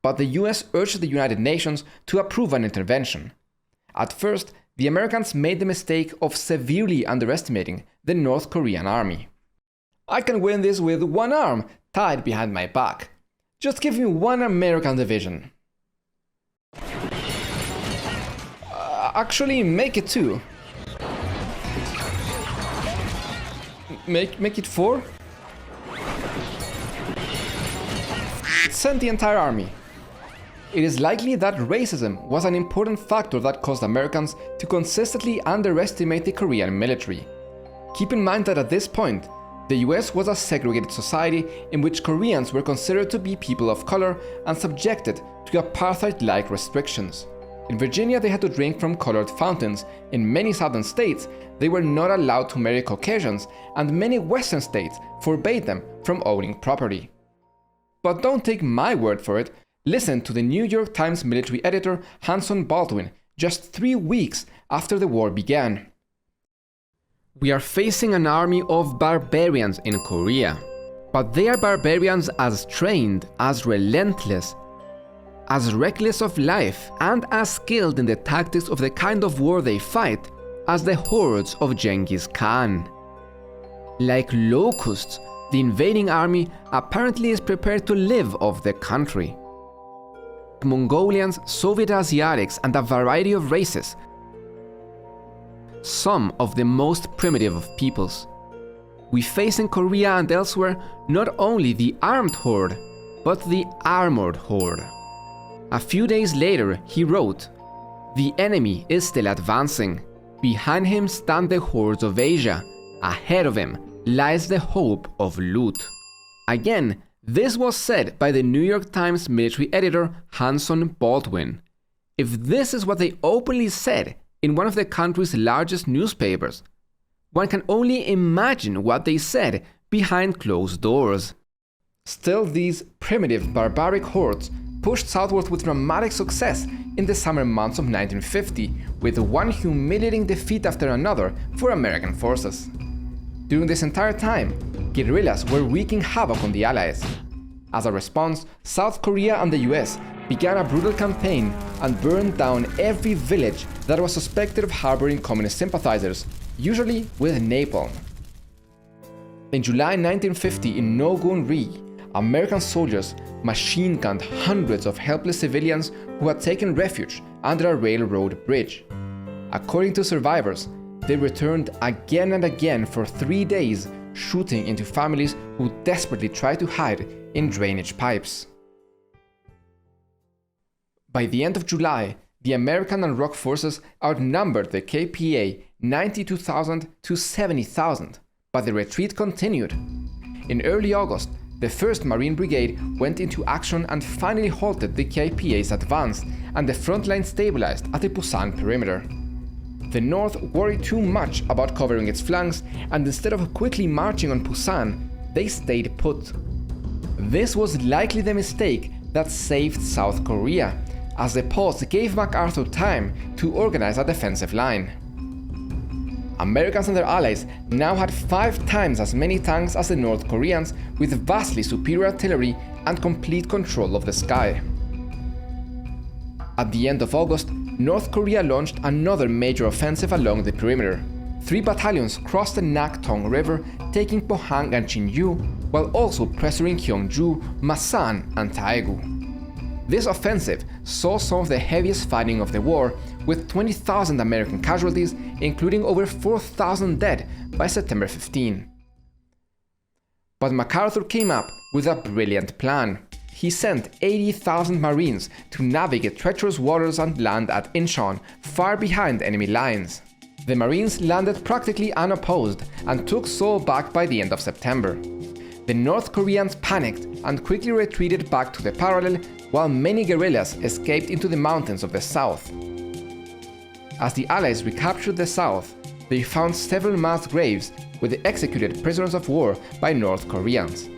but the US urged the United Nations to approve an intervention. At first, the Americans made the mistake of severely underestimating the North Korean army. "I can win this with one arm tied behind my back. Just give me one American division." Actually, make it two. Make it four? Send the entire army. It is likely that racism was an important factor that caused Americans to consistently underestimate the Korean military. Keep in mind that at this point, the US was a segregated society in which Koreans were considered to be people of color and subjected to apartheid-like restrictions. In Virginia, they had to drink from colored fountains. In many southern states, they were not allowed to marry Caucasians, and many western states forbade them from owning property. But don't take my word for it. Listen to the New York Times military editor Hanson Baldwin just 3 weeks after the war began. "We are facing an army of barbarians in Korea, but they are barbarians as trained, as relentless, as reckless of life, and as skilled in the tactics of the kind of war they fight as the hordes of Genghis Khan. Like locusts, the invading army apparently is prepared to live off the country. Mongolians, Soviet Asiatics, and a variety of races, some of the most primitive of peoples. We face in Korea and elsewhere not only the armed horde, but the armored horde." A few days later, he wrote, "The enemy is still advancing. Behind him stand the hordes of Asia. Ahead of him lies the hope of loot." Again, this was said by the New York Times military editor Hanson Baldwin. If this is what they openly said in one of the country's largest newspapers, one can only imagine what they said behind closed doors. Still, these primitive, barbaric hordes pushed southward with dramatic success in the summer months of 1950, with one humiliating defeat after another for American forces. During this entire time, guerrillas were wreaking havoc on the Allies. As a response, South Korea and the US began a brutal campaign and burned down every village that was suspected of harboring communist sympathizers, usually with napalm. In July 1950 in Nogun-ri, American soldiers machine-gunned hundreds of helpless civilians who had taken refuge under a railroad bridge. According to survivors, they returned again and again for 3 days, shooting into families who desperately tried to hide in drainage pipes. By the end of July, the American and ROK forces outnumbered the KPA 92,000 to 70,000, but the retreat continued. In early August, the 1st Marine Brigade went into action and finally halted the KPA's advance, and the front line stabilized at the Busan perimeter. The North worried too much about covering its flanks, and instead of quickly marching on Busan, they stayed put. This was likely the mistake that saved South Korea, as the pause gave MacArthur time to organize a defensive line. Americans and their allies now had 5 times as many tanks as the North Koreans, with vastly superior artillery and complete control of the sky. At the end of August, North Korea launched another major offensive along the perimeter. 3 battalions crossed the Naktung River, taking Pohang and Chinyu, while also pressuring Gyeongju, Masan, and Taegu. This offensive saw some of the heaviest fighting of the war, with 20,000 American casualties, including over 4,000 dead by September 15. But MacArthur came up with a brilliant plan. He sent 80,000 Marines to navigate treacherous waters and land at Incheon, far behind enemy lines. The Marines landed practically unopposed and took Seoul back by the end of September. The North Koreans panicked and quickly retreated back to the parallel, while many guerrillas escaped into the mountains of the south. As the Allies recaptured the south, they found several mass graves with the executed prisoners of war by North Koreans.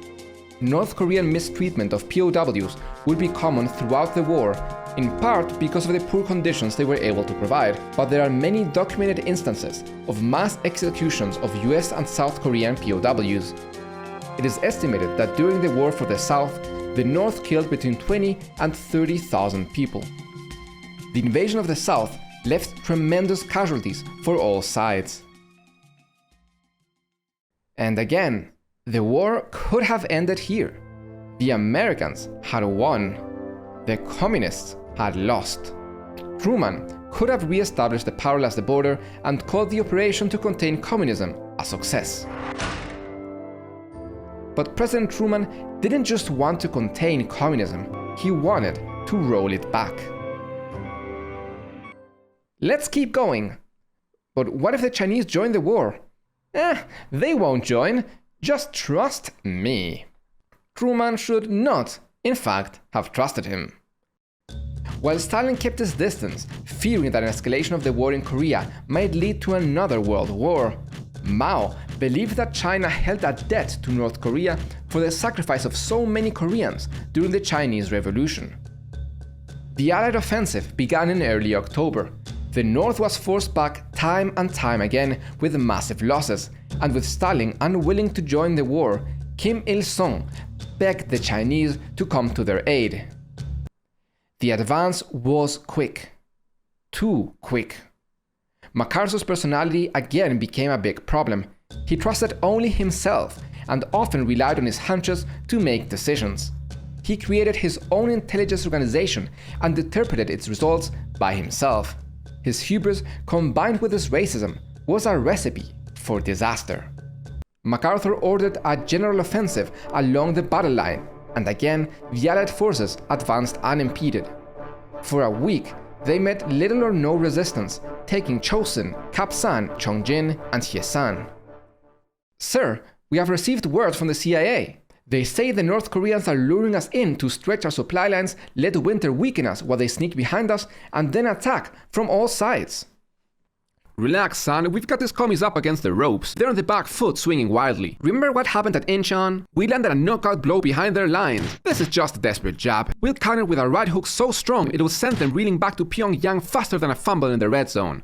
North Korean mistreatment of POWs would be common throughout the war, in part because of the poor conditions they were able to provide, but there are many documented instances of mass executions of US and South Korean POWs. It is estimated that during the war for the South, the North killed between 20 and 30,000 people. The invasion of the South left tremendous casualties for all sides. And again, the war could have ended here. The Americans had won. The communists had lost. Truman could have re-established the power at the border and called the operation to contain communism a success. But President Truman didn't just want to contain communism, he wanted to roll it back. Let's keep going. But what if the Chinese join the war? They won't join. Just trust me. Truman should not, in fact, have trusted him. While Stalin kept his distance, fearing that an escalation of the war in Korea might lead to another world war, Mao believed that China held a debt to North Korea for the sacrifice of so many Koreans during the Chinese Revolution. The Allied offensive began in early October. The North was forced back time and time again with massive losses, and with Stalin unwilling to join the war, Kim Il-sung begged the Chinese to come to their aid. The advance was quick. Too quick. MacArthur's personality again became a big problem. He trusted only himself and often relied on his hunches to make decisions. He created his own intelligence organization and interpreted its results by himself. His hubris, combined with his racism, was a recipe for disaster. MacArthur ordered a general offensive along the battle line, and again the Allied forces advanced unimpeded. For a week, they met little or no resistance, taking Chosin, Kapsan, Chongjin, and Hyesan. Sir, we have received word from the CIA. They say the North Koreans are luring us in to stretch our supply lines, let winter weaken us while they sneak behind us, and then attack from all sides. Relax, son. We've got these commies up against the ropes. They're on the back foot, swinging wildly. Remember what happened at Incheon? We landed a knockout blow behind their lines. This is just a desperate jab. We'll counter with a right hook so strong it will send them reeling back to Pyongyang faster than a fumble in the red zone.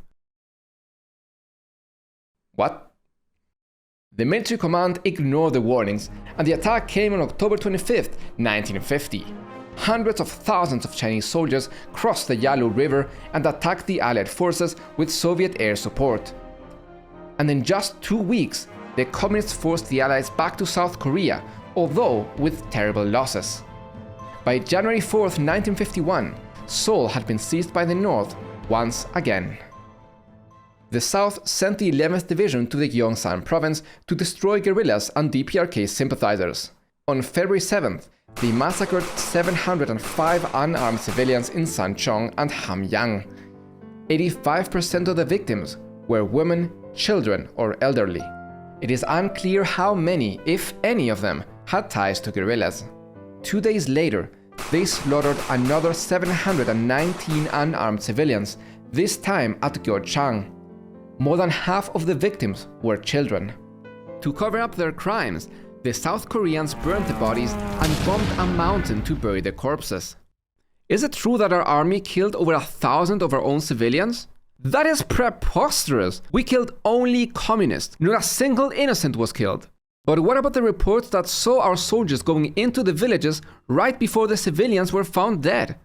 What? The military command ignored the warnings, and the attack came on October 25, 1950. Hundreds of thousands of Chinese soldiers crossed the Yalu River and attacked the Allied forces with Soviet air support. And in just 2 weeks, the communists forced the Allies back to South Korea, although with terrible losses. By January 4, 1951, Seoul had been seized by the North once again. The South sent the 11th Division to the Gyeongsang province to destroy guerrillas and DPRK sympathizers. On February 7th, they massacred 705 unarmed civilians in Sancheong and Hamyang. 85% of the victims were women, children, or elderly. It is unclear how many, if any of them, had ties to guerrillas. 2 days later, they slaughtered another 719 unarmed civilians, this time at Geochang. More than half of the victims were children. To cover up their crimes, the South Koreans burned the bodies and bombed a mountain to bury the corpses. Is it true that our army killed over 1,000 of our own civilians? That is preposterous! We killed only communists. Not a single innocent was killed. But what about the reports that saw our soldiers going into the villages right before the civilians were found dead?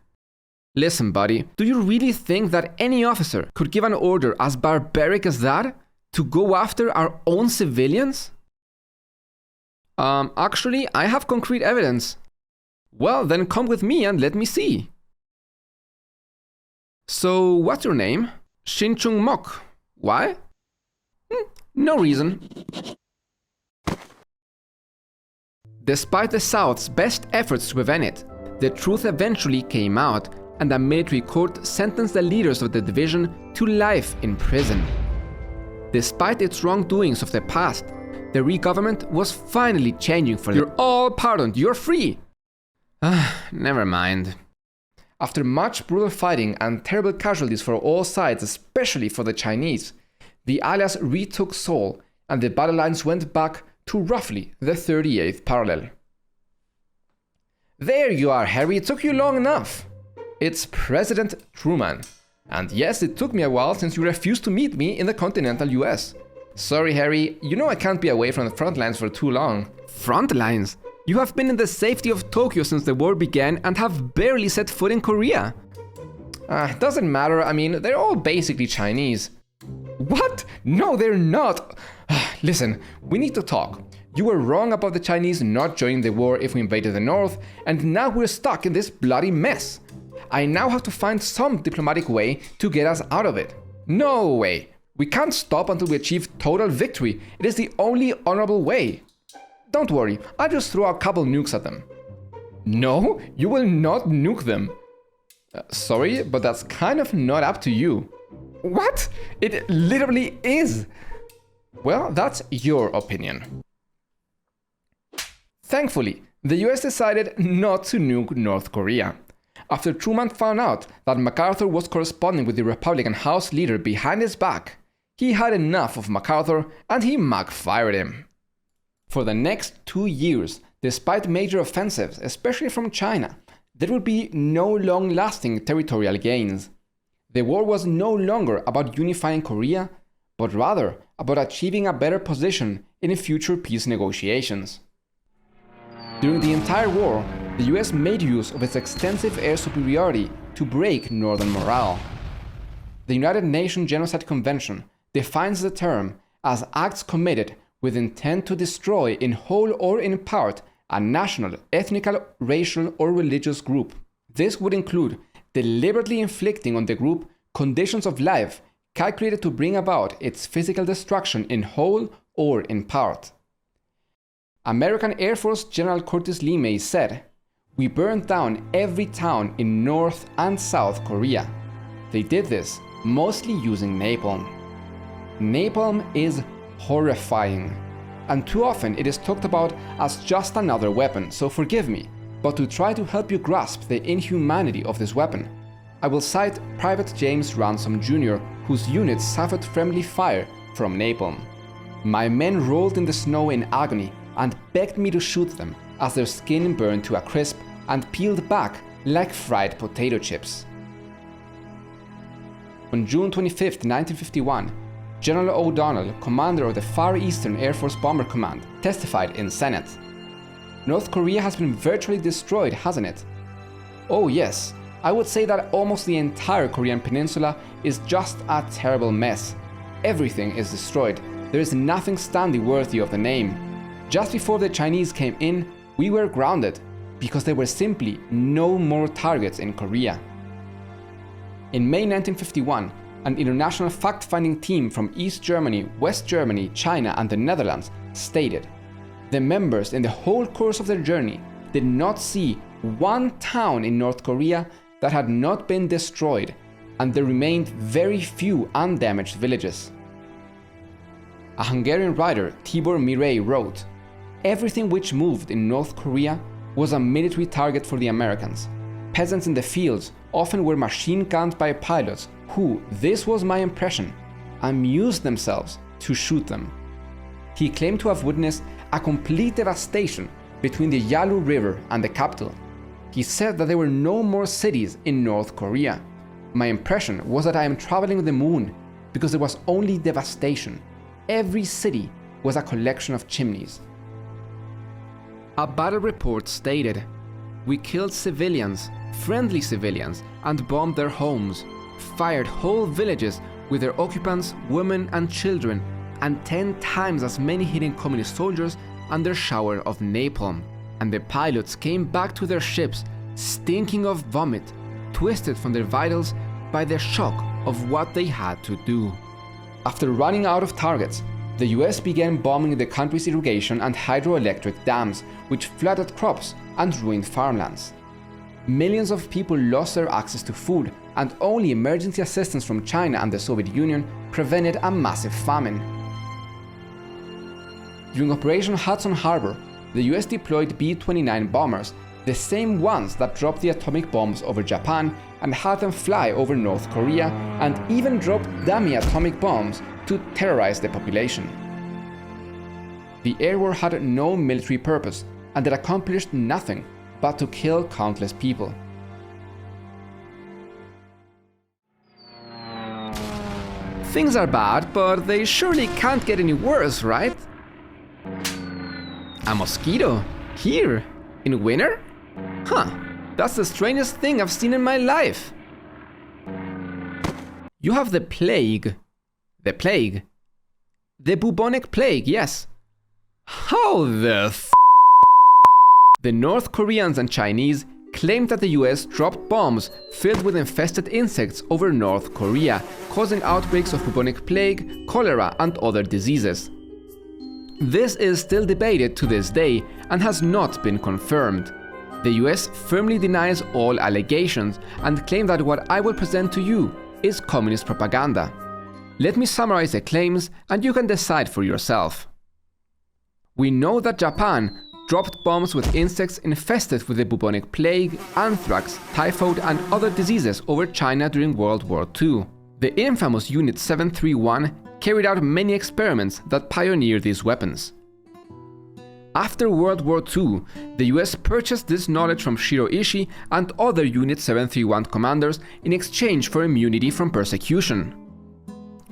Listen, buddy, do you really think that any officer could give an order as barbaric as that? To go after our own civilians? Actually, I have concrete evidence. Well, then come with me and let me see. So, what's your name? Shinchung Mok. Why? No reason. Despite the South's best efforts to prevent it, the truth eventually came out, and a military court sentenced the leaders of the division to life in prison. Despite its wrongdoings of the past, the Rhee government was finally changing for them. You're all pardoned, you're free! Never mind. After much brutal fighting and terrible casualties for all sides, especially for the Chinese, the Allies retook Seoul, and the battle lines went back to roughly the 38th parallel. There you are, Harry, it took you long enough. It's President Truman. And yes, it took me a while since you refused to meet me in the continental US. Sorry, Harry, you know I can't be away from the front lines for too long. Front lines? You have been in the safety of Tokyo since the war began and have barely set foot in Korea. Doesn't matter, I mean, they're all basically Chinese. What? No, they're not! Listen, we need to talk. You were wrong about the Chinese not joining the war if we invaded the north, and now we're stuck in this bloody mess. I now have to find some diplomatic way to get us out of it. No way! We can't stop until we achieve total victory. It is the only honorable way. Don't worry, I'll just throw a couple nukes at them. No, you will not nuke them. Sorry, but that's kind of not up to you. What? It literally is. Well, that's your opinion. Thankfully, the US decided not to nuke North Korea. After Truman found out that MacArthur was corresponding with the Republican House leader behind his back, he had enough of MacArthur and he Mac-fired him. For the next 2 years, despite major offensives, especially from China, there would be no long-lasting territorial gains. The war was no longer about unifying Korea, but rather about achieving a better position in future peace negotiations. During the entire war, the US made use of its extensive air superiority to break Northern morale. The United Nations Genocide Convention defines the term as acts committed with intent to destroy in whole or in part a national, ethnical, racial, or religious group. This would include deliberately inflicting on the group conditions of life calculated to bring about its physical destruction in whole or in part. American Air Force General Curtis LeMay said, "We burned down every town in North and South Korea. They did this mostly using napalm." Napalm is horrifying, and too often it is talked about as just another weapon, so forgive me, but to try to help you grasp the inhumanity of this weapon, I will cite Private James Ransom Jr., whose unit suffered friendly fire from napalm. "My men rolled in the snow in agony and begged me to shoot them as their skin burned to a crisp and peeled back like fried potato chips." On June 25, 1951, General O'Donnell, commander of the Far Eastern Air Force Bomber Command, testified in Senate. "North Korea has been virtually destroyed, hasn't it?" "Oh yes, I would say that almost the entire Korean peninsula is just a terrible mess. Everything is destroyed. There is nothing standing worthy of the name. Just before the Chinese came in, we were grounded because there were simply no more targets in Korea." In May 1951, an international fact-finding team from East Germany, West Germany, China, and the Netherlands stated, "The members in the whole course of their journey did not see one town in North Korea that had not been destroyed, and there remained very few undamaged villages." A Hungarian writer, Tibor Mirei, wrote, "Everything which moved in North Korea was a military target for the Americans. Peasants in the fields often were machine gunned by pilots who, this was my impression, amused themselves to shoot them." He claimed to have witnessed a complete devastation between the Yalu River and the capital. He said that there were no more cities in North Korea. "My impression was that I am traveling the moon because there was only devastation. Every city was a collection of chimneys." A battle report stated, "We killed civilians, friendly civilians, and bombed their homes, fired whole villages with their occupants, women and children, and 10 times as many hitting communist soldiers under shower of napalm. And the pilots came back to their ships stinking of vomit, twisted from their vitals by the shock of what they had to do." After running out of targets, the US began bombing the country's irrigation and hydroelectric dams, which flooded crops and ruined farmlands. Millions of people lost their access to food, and only emergency assistance from China and the Soviet Union prevented a massive famine. During Operation Hudson Harbor, the US deployed B-29 bombers, the same ones that dropped the atomic bombs over Japan and had them fly over North Korea, and even dropped dummy atomic bombs to terrorize the population. The air war had no military purpose, and it accomplished nothing but to kill countless people. Things are bad, but they surely can't get any worse, right? A mosquito? Here? In winter? Huh, that's the strangest thing I've seen in my life. You have the plague. The plague? The bubonic plague, yes. How the f***? The North Koreans and Chinese claimed that the US dropped bombs filled with infested insects over North Korea, causing outbreaks of bubonic plague, cholera, and other diseases. This is still debated to this day and has not been confirmed. The US firmly denies all allegations and claims that what I will present to you is communist propaganda. Let me summarize the claims and you can decide for yourself. We know that Japan dropped bombs with insects infested with the bubonic plague, anthrax, typhoid, and other diseases over China during World War II. The infamous Unit 731 carried out many experiments that pioneered these weapons. After World War II, the US purchased this knowledge from Shiro Ishii and other Unit 731 commanders in exchange for immunity from persecution.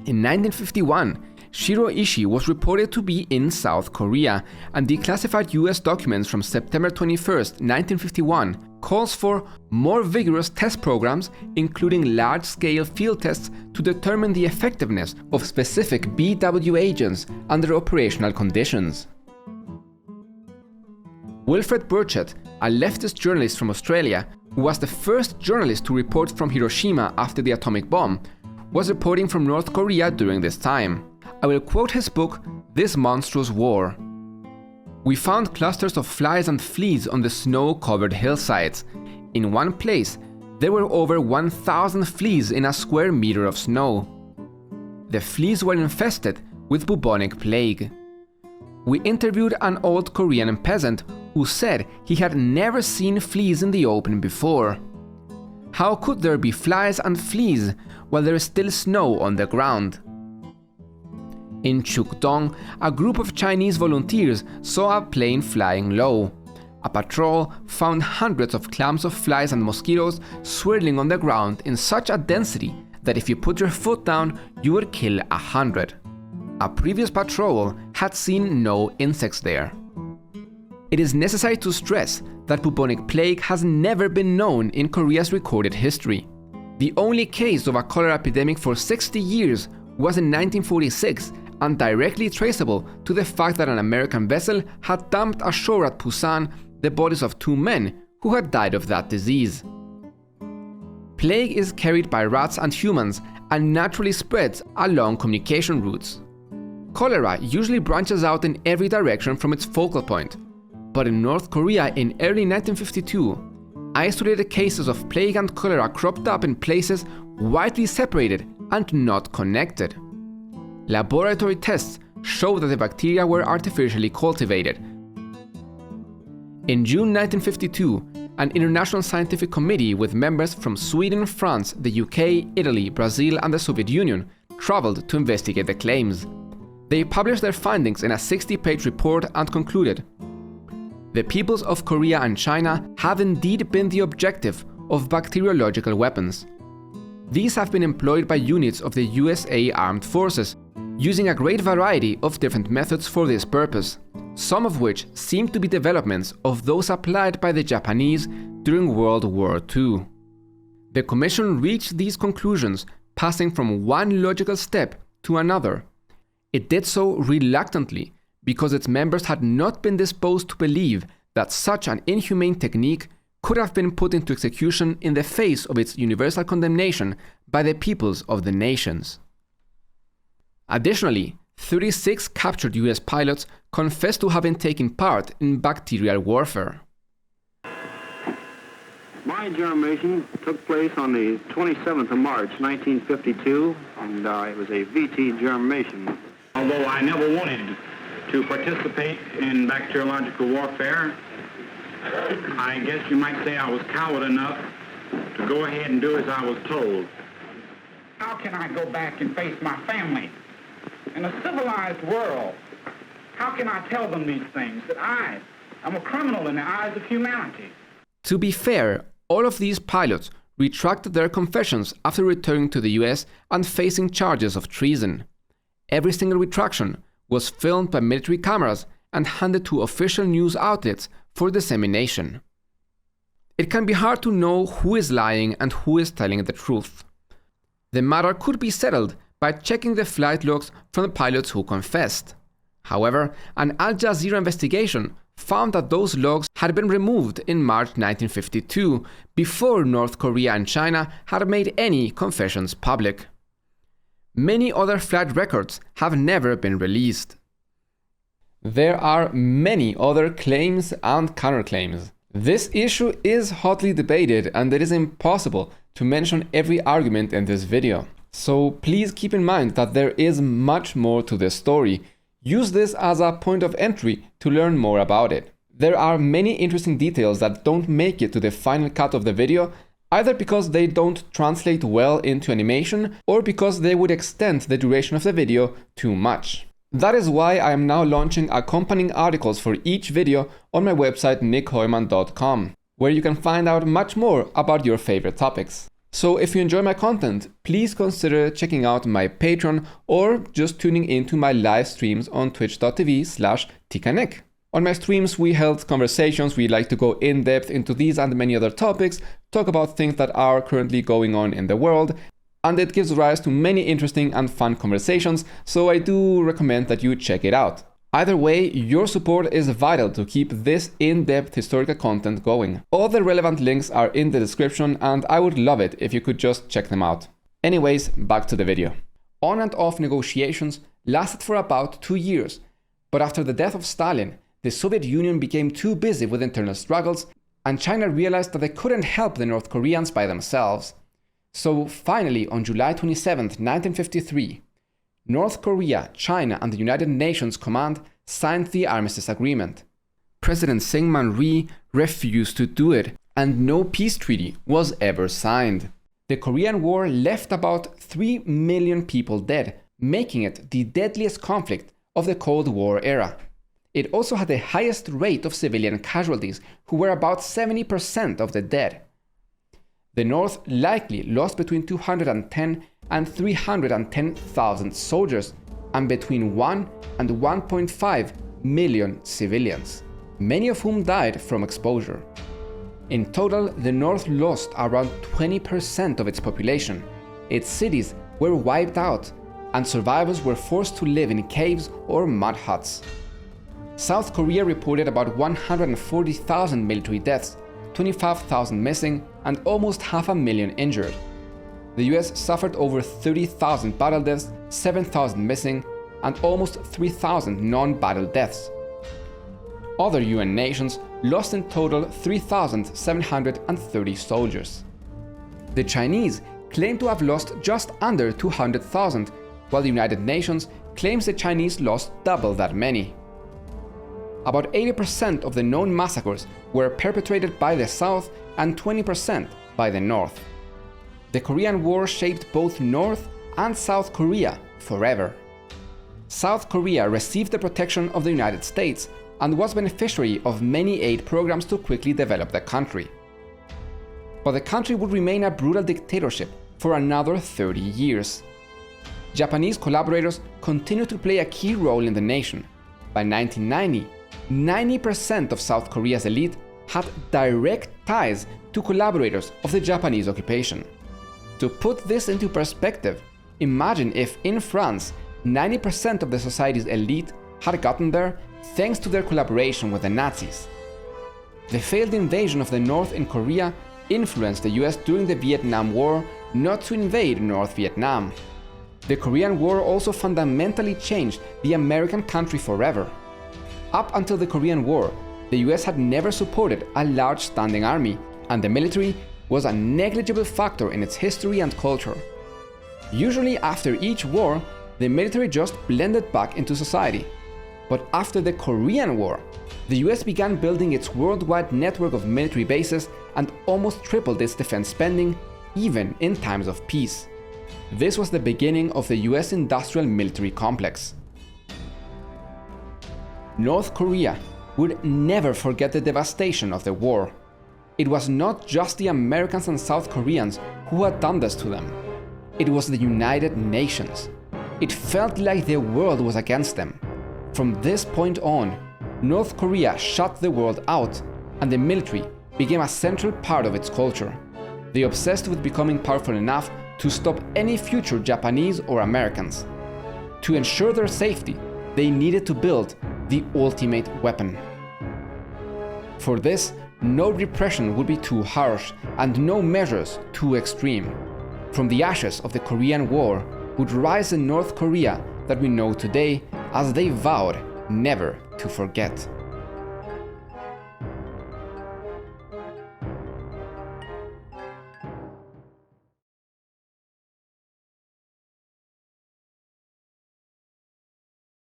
In 1951, Shiro Ishii was reported to be in South Korea, and declassified US documents from September 21, 1951 calls for more vigorous test programs, including large-scale field tests to determine the effectiveness of specific BW agents under operational conditions. Wilfred Burchett, a leftist journalist from Australia, who was the first journalist to report from Hiroshima after the atomic bomb, was reporting from North Korea during this time. I will quote his book, This Monstrous War. We found clusters of flies and fleas on the snow-covered hillsides. In one place, there were over 1,000 fleas in a square meter of snow. The fleas were infested with bubonic plague. We interviewed an old Korean peasant who said he had never seen fleas in the open before. How could there be flies and fleas while there is still snow on the ground? In Chukdong, a group of Chinese volunteers saw a plane flying low. A patrol found hundreds of clumps of flies and mosquitoes swirling on the ground in such a density that if you put your foot down, you would kill 100. A previous patrol had seen no insects there. It is necessary to stress that bubonic plague has never been known in Korea's recorded history. The only case of a cholera epidemic for 60 years was in 1946 and directly traceable to the fact that an American vessel had dumped ashore at Busan the bodies of 2 men who had died of that disease. Plague is carried by rats and humans and naturally spreads along communication routes. Cholera usually branches out in every direction from its focal point, but in North Korea in early 1952, isolated cases of plague and cholera cropped up in places widely separated and not connected. Laboratory tests showed that the bacteria were artificially cultivated. In June 1952, an international scientific committee with members from Sweden, France, the UK, Italy, Brazil, and the Soviet Union traveled to investigate the claims. They published their findings in a 60-page report and concluded, "The peoples of Korea and China have indeed been the objective of bacteriological weapons. These have been employed by units of the USA Armed Forces, using a great variety of different methods for this purpose, some of which seem to be developments of those applied by the Japanese during World War II." The Commission reached these conclusions, passing from one logical step to another. It did so reluctantly, because its members had not been disposed to believe that such an inhumane technique could have been put into execution in the face of its universal condemnation by the peoples of the nations. Additionally, 36 captured US pilots confessed to having taken part in bacterial warfare. My germination took place on the 27th of March, 1952, and it was a VT germination. Although I never wanted to participate in bacteriological warfare, I guess you might say I was coward enough to go ahead and do as I was told. How can I go back and face my family? In a civilized world, how can I tell them these things, that I am a criminal in the eyes of humanity? To be fair, all of these pilots retracted their confessions after returning to the US and facing charges of treason. Every single retraction was filmed by military cameras and handed to official news outlets for dissemination. It can be hard to know who is lying and who is telling the truth. The matter could be settled by checking the flight logs from the pilots who confessed. However, an Al-Jazeera investigation found that those logs had been removed in March 1952, before North Korea and China had made any confessions public. Many other flight records have never been released. There are many other claims and counterclaims. This issue is hotly debated, and it is impossible to mention every argument in this video. So please keep in mind that there is much more to this story. Use this as a point of entry to learn more about it. There are many interesting details that don't make it to the final cut of the video, either because they don't translate well into animation or because they would extend the duration of the video too much. That is why I am now launching accompanying articles for each video on my website nickheumann.com, where you can find out much more about your favorite topics. So if you enjoy my content, please consider checking out my Patreon or just tuning into my live streams on twitch.tv/tikanick. On my streams, we held conversations. We like to go in depth into these and many other topics, talk about things that are currently going on in the world, and it gives rise to many interesting and fun conversations, so I do recommend that you check it out. Either way, your support is vital to keep this in-depth historical content going. All the relevant links are in the description, and I would love it if you could just check them out. Anyways, back to the video. On and off negotiations lasted for about 2 years, but after the death of Stalin, the Soviet Union became too busy with internal struggles, and China realized that they couldn't help the North Koreans by themselves. So finally, on July 27, 1953, North Korea, China, and the United Nations Command signed the armistice agreement. President Syngman Rhee refused to do it, and no peace treaty was ever signed. The Korean War left about 3 million people dead, making it the deadliest conflict of the Cold War era. It also had the highest rate of civilian casualties, who were about 70% of the dead. The North likely lost between 210 and 310,000 soldiers, and between 1 and 1.5 million civilians, many of whom died from exposure. In total, the North lost around 20% of its population. Its cities were wiped out, and survivors were forced to live in caves or mud huts. South Korea reported about 140,000 military deaths, 25,000 missing, and almost 500,000 injured. The US suffered over 30,000 battle deaths, 7,000 missing, and almost 3,000 non-battle deaths. Other UN nations lost in total 3,730 soldiers. The Chinese claim to have lost just under 200,000, while the United Nations claims the Chinese lost double that many. About 80% of the known massacres were perpetrated by the South and 20% by the North. The Korean War shaped both North and South Korea forever. South Korea received the protection of the United States and was beneficiary of many aid programs to quickly develop the country. But the country would remain a brutal dictatorship for another 30 years. Japanese collaborators continued to play a key role in the nation. By 1990, 90% of South Korea's elite had direct ties to collaborators of the Japanese occupation. To put this into perspective, imagine if in France, 90% of the society's elite had gotten there thanks to their collaboration with the Nazis. The failed invasion of the North in Korea influenced the US during the Vietnam War not to invade North Vietnam. The Korean War also fundamentally changed the American country forever. Up until the Korean War, the US had never supported a large standing army, and the military was a negligible factor in its history and culture. Usually after each war, the military just blended back into society. But after the Korean War, the US began building its worldwide network of military bases and almost tripled its defense spending, even in times of peace. This was the beginning of the US industrial military complex. North Korea would never forget the devastation of the war. It was not just the Americans and South Koreans who had done this to them. It was the United Nations. It felt like the world was against them. From this point on, North Korea shut the world out, and the military became a central part of its culture. They obsessed with becoming powerful enough to stop any future Japanese or Americans. To ensure their safety, they needed to build the ultimate weapon. For this, no repression would be too harsh and no measures too extreme. From the ashes of the Korean War would rise a North Korea that we know today, as they vowed never to forget.